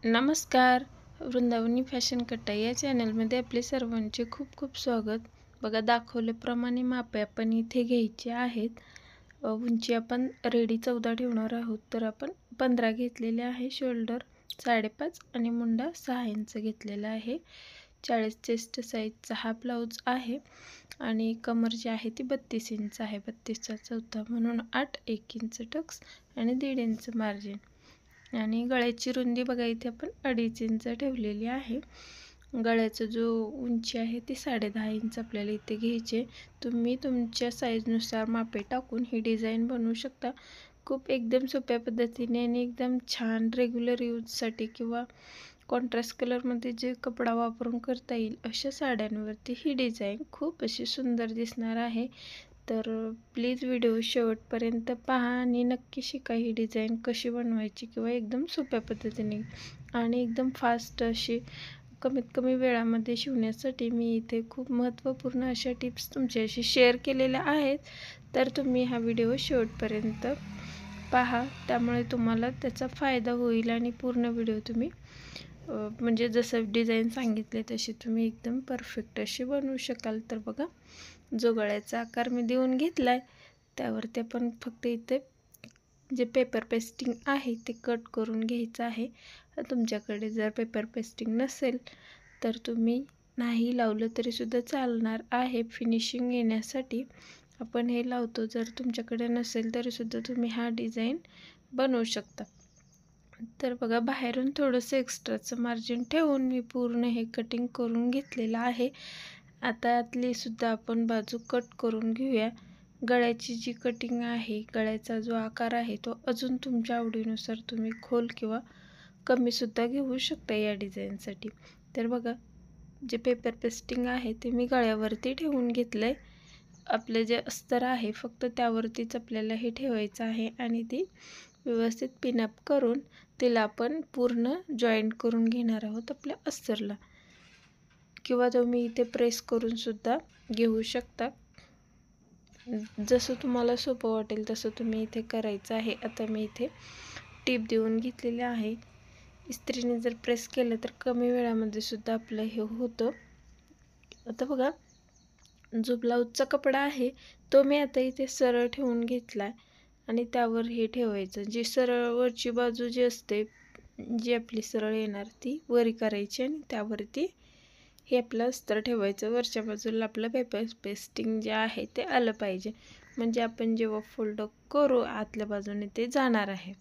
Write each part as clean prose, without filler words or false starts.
नमस्कार. वृंदावनी फॅशन कट्टा या चॅनलमध्ये आपले सर्वांचे खूप खूप स्वागत. बघा, दाखवल्याप्रमाणे मापे आपण इथे घ्यायचे आहेत. उंची आपण रेडी 14 ठेवणार आहोत, तर आपण 15 घेतलेले आहे. शोल्डर 5.5 आणि मुंडा 6 इंच घेतलेला आहे. 40 चेस्ट साईजचा हा ब्लाऊज आहे आणि कमर जी आहे ती 32 इंच आहे. 32चा चौथा म्हणून 8, 1 इंच टक्स आणि 1.5 इंच मार्जिन. आणि गळ्याची रुंदी बघा, इथे आपण 2.5 इंच ठेवलेली आहे. गळ्याचा जो उंची आहे ती 10.5 इंच आपल्याला इथे घ्यायचे. तुम्ही तुमच्या साईजनुसार मापे टाकून ही डिझाईन बनवू शकता. खूप एकदम सोप्या पद्धतीने आणि एकदम छान रेग्युलर यूजसाठी किंवा कॉन्ट्रास्ट कलरमध्ये जे कपडा वापरून करता येईल अशा साड्यांवरती ही डिझाईन खूप अशी सुंदर दिसणार आहे. तर प्लीज व्हिडिओ शेवटपर्यंत पहा आणि नक्की शिका ही डिझाईन कशी बनवायची किंवा एकदम सोप्या पद्धतीने आणि एकदम फास्ट अशी कमीत कमी वेळामध्ये शिवण्यासाठी मी इथे खूप महत्त्वपूर्ण अशा टिप्स तुमच्याशी शेअर केलेल्या आहेत. तर तुम्ही हा व्हिडिओ शेवटपर्यंत पहा, त्यामुळे तुम्हाला त्याचा फायदा होईल आणि पूर्ण व्हिडिओ तुम्ही म्हणजे जसं डिझाईन सांगितले तशी तुम्ही एकदम परफेक्ट अशी बनवू शकाल. तर बघा, जो गळ्याचा आकार मी देऊन घेतला आहे त्यावरती आपण फक्त इथे जे पेपर पेस्टिंग आहे ते कट करून घ्यायचं आहे. तुमच्याकडे जर पेपर पेस्टिंग नसेल तर तुम्ही नाही लावलं तरीसुद्धा चालणार आहे. फिनिशिंग येण्यासाठी आपण हे लावतो. जर तुमच्याकडे नसेल तरीसुद्धा तुम्ही हा डिझाईन बनवू शकता. तर बघा, बाहेरून थोडंसं एक्स्ट्राचं मार्जिन ठेवून मी पूर्ण हे कटिंग करून घेतलेलं आहे. आता यातली सुद्धा आपण बाजू कट करून घेऊया. गळ्याची जी कटिंग आहे, गळ्याचा जो आकार आहे तो अजून तुमच्या आवडीनुसार तुम्ही खोल किंवा कमीसुद्धा घेऊ शकता या डिझाईनसाठी. तर बघा, जे पेपर पेस्टिंग आहे ते मी गळ्यावरती ठेवून घेतलं आहे. आपले जे अस्तर आहे फक्त त्यावरतीच आपल्याला हे ठेवायचं आहे आणि ती व्यवस्थित पिनअप करून तिला आपण पूर्ण जॉईंट करून घेणार आहोत आपल्या अस्तरला, किंवा तुम्ही इथे प्रेस करून सुद्धा घेऊ शकता. जसं तुम्हाला सोपं वाटेल तसं तुम्ही इथे करायचं आहे. आता मी इथे टीप देऊन घेतलेले आहे. इस्त्रीने जर प्रेस केलं तर कमी वेळामध्ये सुद्धा आपलं हे होतं. आता बघा, जो ब्लाऊजचा कपडा आहे तो मी आता इथे सरळ ठेवून घेतला आणि त्यावर हे ठेवायचं. जी सरळ वरची बाजू जी असते, जी आपली सरळ येणार ती वरी करायची आणि त्यावरती हे आपलं अस्तर ठेवायचं. वरच्या बाजूला आपलं पेपर पेस्टिंग जे आहे ते आलं पाहिजे, म्हणजे आपण जेव्हा फोल्ड करू आतल्या बाजूने ते जाणार आहे.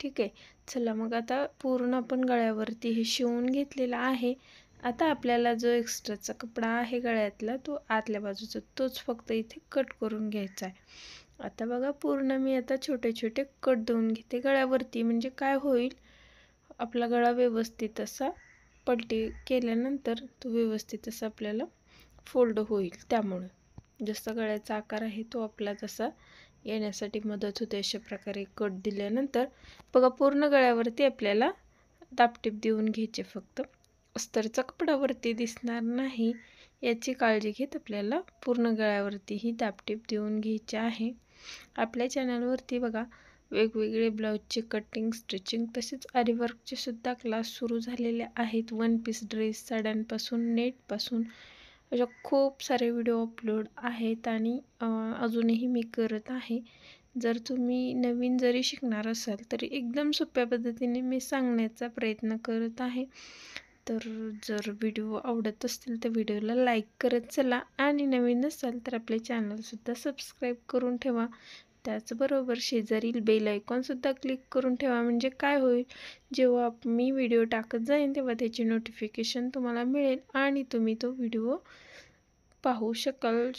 ठीक आहे. चला मग, आता पूर्ण आपण गळ्यावरती हे शिवून घेतलेला आहे. आता आपल्याला जो एक्स्ट्राचा कपडा आहे गळ्यातला तो आतल्या बाजूचा तोच फक्त इथे कट करून घ्यायचा आहे. आता बघा, पूर्ण मी आता छोटे छोटे कट देऊन घेते गळ्यावरती. म्हणजे काय होईल, आपला गळा व्यवस्थित असा पलटी केल्यानंतर तो व्यवस्थित असा आपल्याला फोल्ड होईल. त्यामुळं जसा गळ्याचा आकार आहे तो आपला तसा येण्यासाठी मदत होते. अशा प्रकारे कट दिल्यानंतर बघा, पूर्ण गळ्यावरती आपल्याला दाबटीप देऊन घ्यायचे. फक्त अस्तरचा कपडावरती दिसणार नाही याची काळजी घेत आपल्याला पूर्ण गळ्यावरती ही दाबटीप देऊन घ्यायची आहे. आपल्या चॅनलवरती बघा, वेगवेगळे ब्लाऊजचे कटिंग, स्टिचिंग तसेच आरीवर्कचे सुद्धा क्लास सुरू झालेले आहेत. वन पीस ड्रेस, साड्यांपासून, नेटपासून अशा खूप सारे व्हिडिओ अपलोड आहेत आणि अजूनही मी करत आहे. जर तुम्ही नवीन जरी शिकणार असाल तरी एकदम सोप्या पद्धतीने मी सांगण्याचा प्रयत्न करत आहे. तर जर व्हिडिओ आवडत असतील तर व्हिडिओला लाईक करत चला आणि नवीन असाल तर आपले चॅनलसुद्धा सबस्क्राईब करून ठेवा. त्याचबरोबर शेजारील बेल आयकॉनसुद्धा क्लिक करून ठेवा. म्हणजे काय होईल, जेव्हा मी व्हिडिओ टाकत जाईन तेव्हा त्याची नोटिफिकेशन तुम्हाला मिळेल आणि तुम्ही तो व्हिडिओ पाहू शकाल.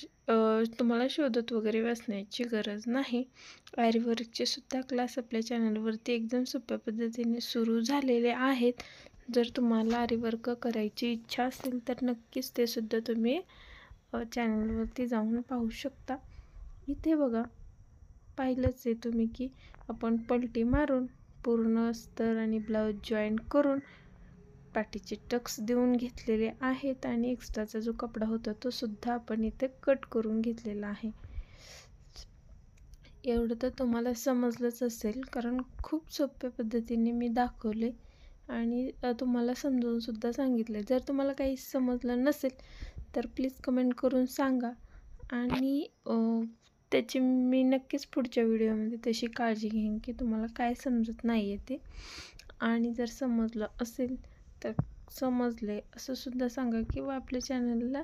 तुम्हाला शोधत वगैरे बसण्याची गरज नाही. आरीवर्कचे सुद्धा क्लास आपल्या चॅनलवरती एकदम सोप्या पद्धतीने सुरू झालेले आहेत. जर तुम्हाला आरीवर्क करायची इच्छा असेल तर नक्कीच ते सुद्धा तुम्ही चॅनलवरती जाऊन पाहू शकता. इथे बघा, पाहिलंच आहे तुम्ही की आपण पलटी मारून पूर्ण अस्तर आणि ब्लाऊज जॉईंट करून पाठीचे टक्स देऊन घेतलेले आहेत आणि एक्स्ट्राचा जो कपडा होता तो सुद्धा आपण इथे कट करून घेतलेला आहे. एवढं तर तुम्हाला समजलंच असेल, कारण खूप सोप्या पद्धतीने मी दाखवले. आणि तुम्हाला समजावूनसुद्धा सांगितलं आहे. जर तुम्हाला काही समजलं नसेल तर प्लीज कमेंट करून सांगा, आणि त्याची मी नक्कीच पुढच्या व्हिडिओमध्ये तशी काळजी घेईन की तुम्हाला काय समजत नाही आहे ते. आणि जर समजलं असेल तर समजले असं सुद्धा सांगा, किंवा आपल्या चॅनलला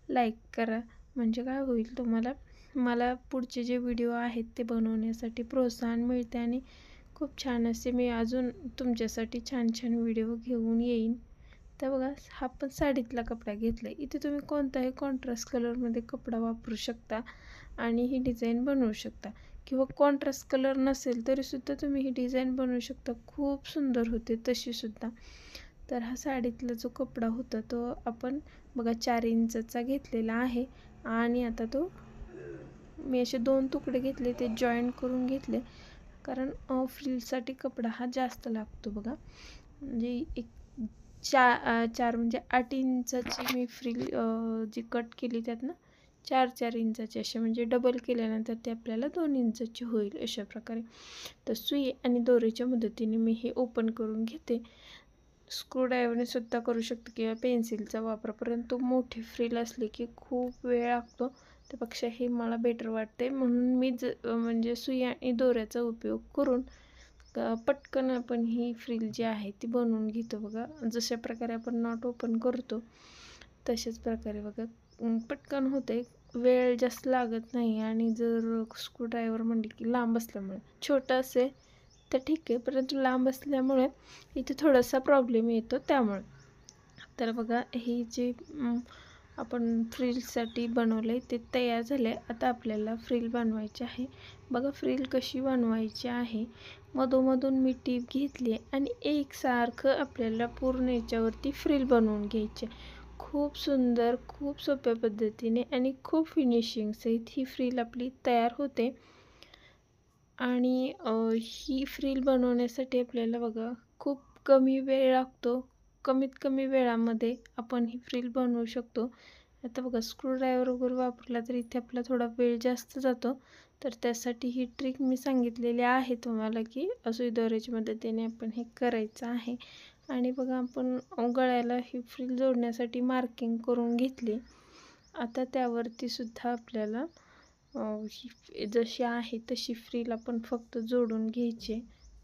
लाईक करा. म्हणजे काय होईल, तुम्हाला मला पुढचे जे व्हिडिओ आहेत ते बनवण्यासाठी प्रोत्साहन मिळते, आणि खूप छान असे मी अजून तुमच्यासाठी छान छान व्हिडिओ घेऊन येईन. तर बघा, हा पण साडीतला कपडा घेतला आहे. इथे तुम्ही कोणताही कॉन्ट्रास्ट कलरमध्ये कपडा वापरू शकता आणि ही डिझाईन बनवू शकता, किंवा कॉन्ट्रास्ट कलर नसेल तरीसुद्धा तुम्ही ही डिझाईन बनवू शकता. खूप सुंदर होते तशीसुद्धा. तर हा साडीतला जो कपडा होता तो आपण बघा 4 इंचचा घेतलेला आहे, आणि आता तो मी असे 2 तुकडे घेतले, ते जॉईन करून घेतले, कारण फ्रिलसाठी कपडा हा जास्त लागतो बघा. म्हणजे एक 4 म्हणजे 8 इंचाची मी फ्रिल जी कट केली त्यातनं 4 इंचाची असे, म्हणजे डबल केल्यानंतर ते आपल्याला 2 इंचाची होईल अशा प्रकारे. तर सुई आणि दोरीच्या मदतीने मी हे ओपन करून घेते. स्क्रूड्रायव्हरने सुद्धा करू शकते किंवा पेन्सिलचा वापर, परंतु मोठी फ्रिल असली की खूप वेळ लागतो. त्यापेक्षा हे मला बेटर वाटते, म्हणून मी म्हणजे सुई आणि दोऱ्याचा उपयोग करून पटकन आपण ही फ्रिल जी आहे ती बनवून घेतो बघा. जशा प्रकारे आपण नॉट ओपन करतो तशाच प्रकारे बघा पटकन होते, वेळ जास्त लागत नाही. आणि जर स्क्रूड्रायव्हर म्हणले की लांब असल्यामुळे, छोटं असेल तर ठीक आहे, परंतु लांब असल्यामुळे इथे थोडासा प्रॉब्लेम येतो त्यामुळे. तर बघा, हे जे आपण फ्रिलसाठी बनवले ते तयार झाले. आता आपल्याला फ्रिल बनवायची आहे. बघा फ्रिल कशी बनवायची आहे, मधोमधून मी टीप घेतली आणि एकसारखं आपल्याला पूर्ण याच्यावरती फ्रिल बनवून घ्यायची. खूप सुंदर, खूप सोप्या पद्धतीने आणि खूप फिनिशिंगसहित ही फ्रिल आपली तयार होते. आणि ही फ्रिल बनवण्यासाठी आपल्याला बघा खूप कमी वेळ लागतो. कमीत कमी वेळामध्ये आपण ही फ्रिल बनवू शकतो. आता बघा, स्क्रूड्रायव्हर वगैरे वापरला तर इथे आपला थोडा वेळ जास्त जातो. तर त्यासाठी ही ट्रिक मी सांगितलेली आहे तुम्हाला, की सुई दोऱ्याच्या मदतीने आपण हे करायचं आहे. आणि बघा, आपण गळ्याला ही फ्रिल जोडण्यासाठी मार्किंग करून घेतली. आता त्यावरती सुद्धा आपल्याला जशी आहे तशी फ्रिल आपण फक्त जोडून घ्यायची,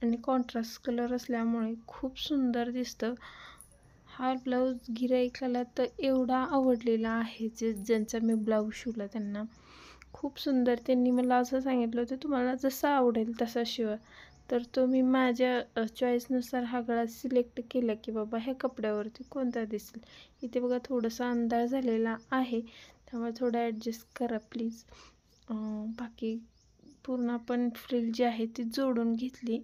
आणि कॉन्ट्रास्ट कलर असल्यामुळे खूप सुंदर दिसतं. हा ब्लाऊज गिऱ्हाईकाला तर एवढा आवडलेला आहे, ज्यांचा मी ब्लाऊज शिवला त्यांना खूप सुंदर. त्यांनी मला असं सांगितलं होतं, तुम्हाला जसा आवडेल तसा शिवा. तर तो मी माझ्या चॉईसनुसार हा गळा सिलेक्ट केला, की बाबा ह्या कपड्यावरती कोणता दिसेल. इथे बघा थोडासा अंधार झालेला आहे, त्यामुळे थोडं ॲडजस्ट करा प्लीज. बाकी पूर्ण आपण फ्रिल जी आहे ती जोडून घेतली.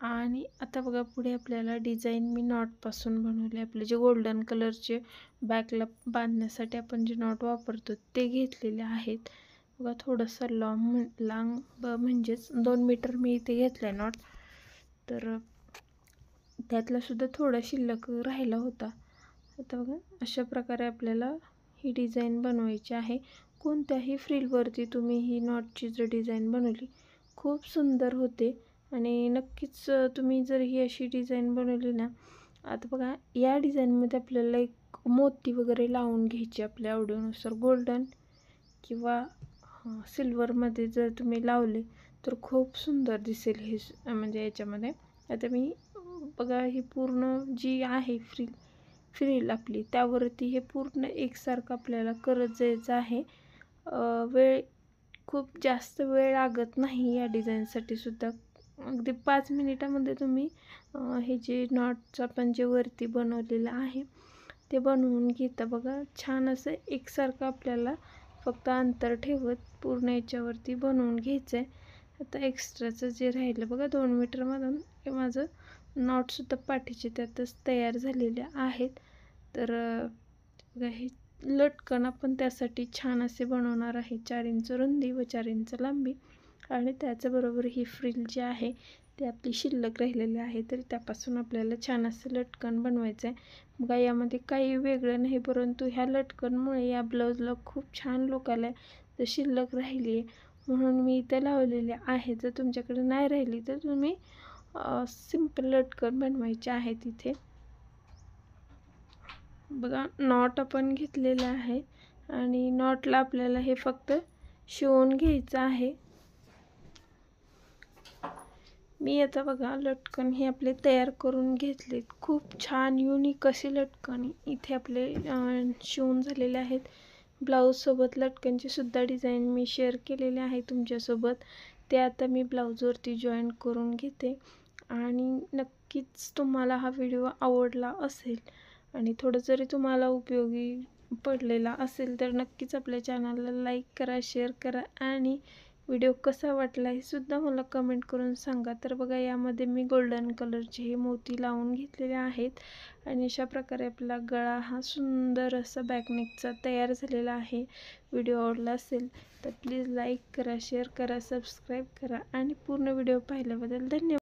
आणि आता बघा, पुढे आपल्याला डिझाईन मी नॉटपासून बनवले. आपले जे गोल्डन कलरचे बॅकला बांधण्यासाठी आपण जे नॉट वापरतो ते घेतलेले आहेत बघा. थोडंसं लांब म्हणजेच 2 मीटर मी इथे घेतलं आहे नॉट. तर त्यातलासुद्धा थोडा शिल्लक राहिला होता. आता बघा, अशा प्रकारे आपल्याला ही डिझाईन बनवायची आहे. कोणत्याही फ्रिलवरती तुम्ही ही नॉटची जर डिझाईन बनवली खूप सुंदर होते, आणि नक्कीच तुम्ही जर ही अशी डिझाईन बनवली ना. आता बघा, या डिझाईनमध्ये आपल्याला एक मोती वगैरे लावून घ्यायची आपल्या आवडीनुसार. गोल्डन किंवा सिल्वरमध्ये जर तुम्ही लावले तर खूप सुंदर दिसेल हे, म्हणजे याच्यामध्ये. आता मी बघा, ही पूर्ण जी आहे फ्रिल आपली त्यावरती हे पूर्ण एकसारखं आपल्याला करत जायचं आहे. वेळ खूप जास्त वेळ लागत नाही या डिझाईनसाठी सुद्धा. अगदी 5 मिनिटामध्ये तुम्ही हे जे नॉटचं आपण जे वरती बनवलेलं आहे ते बनवून घेता बघा. छान असं एकसारखं आपल्याला फक्त अंतर ठेवत पूर्ण याच्यावरती बनवून घ्यायचं आहे. आता एक्स्ट्राचं जे राहिलं बघा 2 मीटरमधून, हे माझं नॉटसुद्धा पाठीचे त्यातच तयार झालेले आहेत. तर बघा, हे लटकन आपण त्यासाठी छान असे बनवणार आहे. 4 इंच रुंदी व 4 इंच लांबी, आणि त्याच्याबरोबर ही फ्रिल जी आहे ती आपली शिल्लक राहिलेली आहे, तर त्यापासून आपल्याला छान असं लटकन बनवायचं आहे. बघा, यामध्ये काही वेगळं नाही, परंतु ह्या लटकनमुळे या ब्लाऊजला खूप छान लुक आला आहे. तर शिल्लक राहिली आहे म्हणून मी इथे लावलेली आहे. जर तुमच्याकडे नाही राहिली तर तुम्ही सिंपल लटकन बनवायचे आहेत. इथे बघा नॉट आपण घेतलेलं आहे आणि नॉटला आपल्याला हे फक्त शिवून घ्यायचं आहे. मी आता बघा लटकन हे आपले तयार करून घेतलेत. खूप छान युनिक असे लटकन इथे आपले शिवून झालेले आहेत. ब्लाऊजसोबत लटकनची सुद्धा डिझाईन मी शेअर केलेले आहे तुमच्यासोबत. ते आता मी ब्लाऊजवरती जॉईन करून घेते आणि नक्कीच तुम्हाला हा व्हिडिओ आवडला असेल आणि थोडं जरी तुम्हाला उपयोगी पडलेला असेल तर नक्कीच आपल्या चॅनलला लाईक करा, शेअर करा आणि व्हिडिओ कसा वाटला हे सुद्धा मला कमेंट करून सांगा. तर बघा यामध्ये मी गोल्डन कलरचे हे मोती लावून घेतलेले आहेत आणि अशा प्रकारे आपला गळा हा सुंदर असा बॅकनेकचा तयार झालेला आहे. व्हिडिओ आवडला असेल तर प्लीज लाईक करा, शेअर करा, सबस्क्राईब करा आणि पूर्ण व्हिडिओ पाहिल्याबद्दल धन्यवाद.